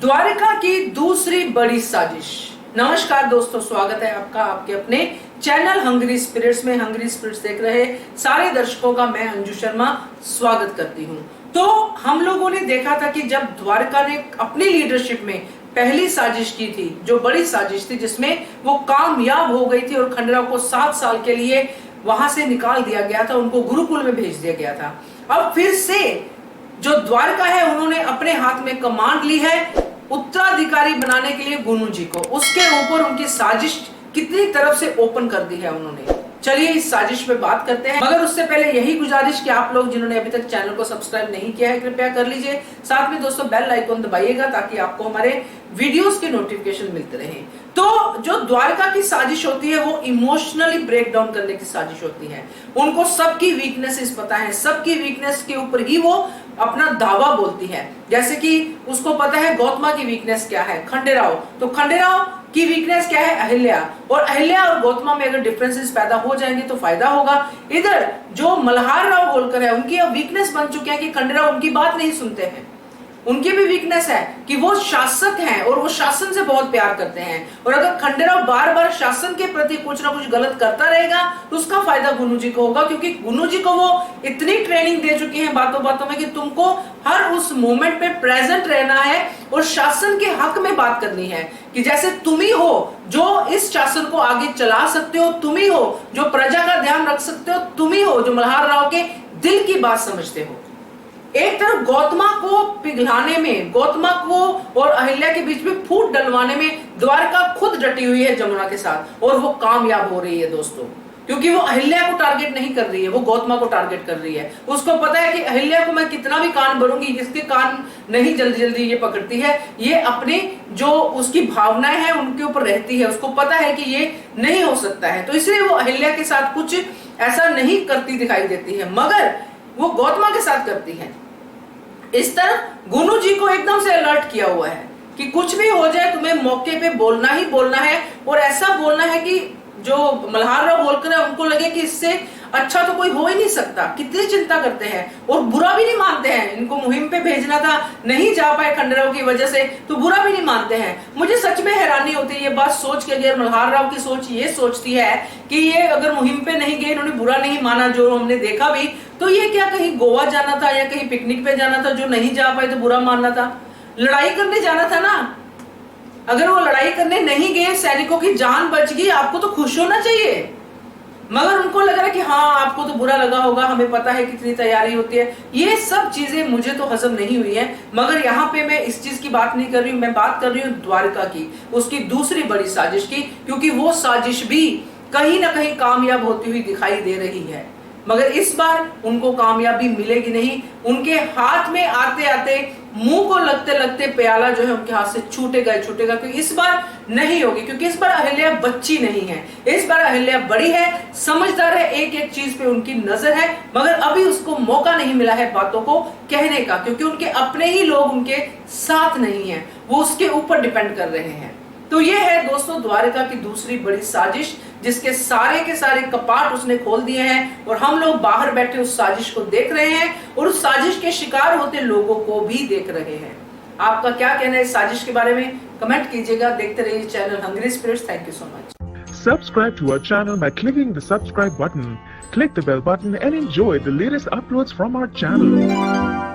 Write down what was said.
द्वारिका की दूसरी बड़ी साजिश। नमस्कार दोस्तों, स्वागत है आपका आपके अपने चैनल हंग्री स्पिरिट्स में। हंग्री स्पिरिट्स देख रहे सारे दर्शकों का मैं अंजू शर्मा स्वागत करती हूं। तो हम लोगों ने देखा था कि जब द्वारिका ने अपनी लीडरशिप में पहली साजिश की थी, जो बड़ी साजिश थी जिसमें वो कामयाब हो गई थी और खंडराव को 7 साल के लिए वहां से निकाल दिया गया था, उनको गुरुकुल में भेज दिया गया था। अब फिर से जो द्वारका है उन्होंने अपने हाथ में कमांड ली है उत्तराधिकारी बनाने के लिए गुनु जी को। उसके ऊपर उनकी साजिश कितनी तरफ से ओपन कर दी है उन्होंने। चलिए इस साजिश पे बात करते हैं, मगर उससे पहले यही गुजारिश कि आप लोग जिन्होंने अभी तक चैनल को सब्सक्राइब नहीं किया है कृपया कर लीजिए। साथ में दोस्तों बेल आइकन दबाइएगा ताकि आपको हमारे वीडियोस के नोटिफिकेशन मिलते रहे। तो जो द्वारका की साजिश होती है वो इमोशनली ब्रेक डाउन करने की साजिश होती है। उनको सबकी वीकनेसेस पता है, सबकी वीकनेस के ऊपर ही वो अपना दावा बोलती है। जैसे कि उसको पता है गौतमा की वीकनेस क्या है, खंडेराव, तो खंडेराव की वीकनेस क्या है, अहिल्या। और अहिल्या और गौतमा में अगर डिफरेंसेस पैदा हो जाएंगे तो फायदा होगा। इधर जो मल्हार राव होलकर है उनकी अब वीकनेस बन चुकी है कि खंडेराव उनकी बात नहीं सुनते हैं। उनकी भी वीकनेस है कि वो शासक हैं और वो शासन से बहुत प्यार करते हैं, और अगर खंडेराव बार बार शासन के प्रति कुछ ना कुछ गलत करता रहेगा तो उसका फायदा गुनु जी को होगा, क्योंकि गुनु जी को वो इतनी ट्रेनिंग दे चुकी हैं बातों बातों में कि तुमको हर उस मोमेंट में प्रेजेंट रहना है और शासन के हक में बात करनी है। कि जैसे तुम ही हो जो इस शासन को आगे चला सकते हो, तुम ही हो जो प्रजा का ध्यान रख सकते हो, तुम ही हो जो मल्हार राव के दिल की बात समझते हो। एक तरफ गौतमा को पिघलाने में, गौतमा को और अहिल्या के बीच में फूट डलवाने में द्वारका खुद डटी हुई है जमुना के साथ, और वो कामयाब हो रही है दोस्तों, क्योंकि वो अहिल्या को टारगेट नहीं कर रही है, वो गौतमा को टारगेट कर रही है। उसको पता है कि अहिल्या को मैं कितना भी कान भरूंगी, इसके कान नहीं जल्दी जल्दी ये पकड़ती है, ये अपने जो उसकी भावनाएं हैं उनके ऊपर रहती है, उसको पता है कि ये नहीं हो सकता है, तो इसलिए वो अहिल्या के साथ कुछ ऐसा नहीं करती दिखाई देती है, मगर वो गौतमा के साथ करती है। इस तरफ गुनु जी को एकदम से अलर्ट किया हुआ है कि कुछ भी हो जाए तुम्हें मौके पे बोलना ही बोलना है, और ऐसा बोलना है कि जो मल्हार राव होलकर है उनको लगे कि इससे अच्छा तो कोई हो ही नहीं सकता। कितनी चिंता करते हैं और बुरा भी नहीं मानते हैं। इनको मुहिम पे भेजना था, नहीं जा पाए खंडेराव की वजह से, तो बुरा भी नहीं मानते हैं। मुझे सच में हैरानी होती है ये बात सोच के, अगर मल्हार राव की सोच ये सोचती है कि ये अगर मुहिम पे नहीं गए, इन्होंने बुरा नहीं माना जो हमने देखा भी, तो ये क्या कहीं गोवा जाना था या कहीं पिकनिक पे जाना था जो नहीं जा पाए तो बुरा मानना था? लड़ाई करने जाना था ना। अगर वो लड़ाई करने नहीं गए, सैनिकों की जान बच गई, आपको तो खुश होना चाहिए। मगर उनको लग रहा है कि हाँ आपको तो बुरा लगा होगा, हमें पता है कितनी तैयारी होती है। ये सब चीजें मुझे तो हजम नहीं हुई है। मगर यहाँ पे मैं इस चीज की बात नहीं कर रही हूँ, मैं बात कर रही हूँ द्वारका की, उसकी दूसरी बड़ी साजिश की, क्योंकि वो साजिश भी कहीं ना कहीं कामयाब होती हुई दिखाई दे रही है। मगर इस बार उनको कामयाबी मिलेगी नहीं। उनके हाथ में आते आते, मुंह को लगते लगते प्याला जो है उनके हाथ से छूटेगा, क्योंकि इस बार नहीं होगी, क्योंकि इस बार अहिल्या बच्ची नहीं है, इस बार अहिल्या बड़ी है, समझदार है, एक एक चीज पे उनकी नजर है। मगर अभी उसको मौका नहीं मिला है बातों को कहने का, क्योंकि उनके अपने ही लोग उनके साथ नहीं है, वो उसके ऊपर डिपेंड कर रहे हैं। तो ये है दोस्तों द्वारका की दूसरी बड़ी साजिश, जिसके सारे के सारे कपाट उसने खोल दिए हैं, और हम लोग बाहर बैठे उस साजिश को देख रहे हैं और उस साजिश के शिकार होते लोगों को भी देख रहे हैं। आपका क्या कहना है इस साजिश के बारे में? कमेंट कीजिएगा। देखते रहिए channel Hungry Spirits. Thank you so much. Subscribe to our channel by clicking the subscribe button. Click the bell button and enjoy the latest uploads from our channel.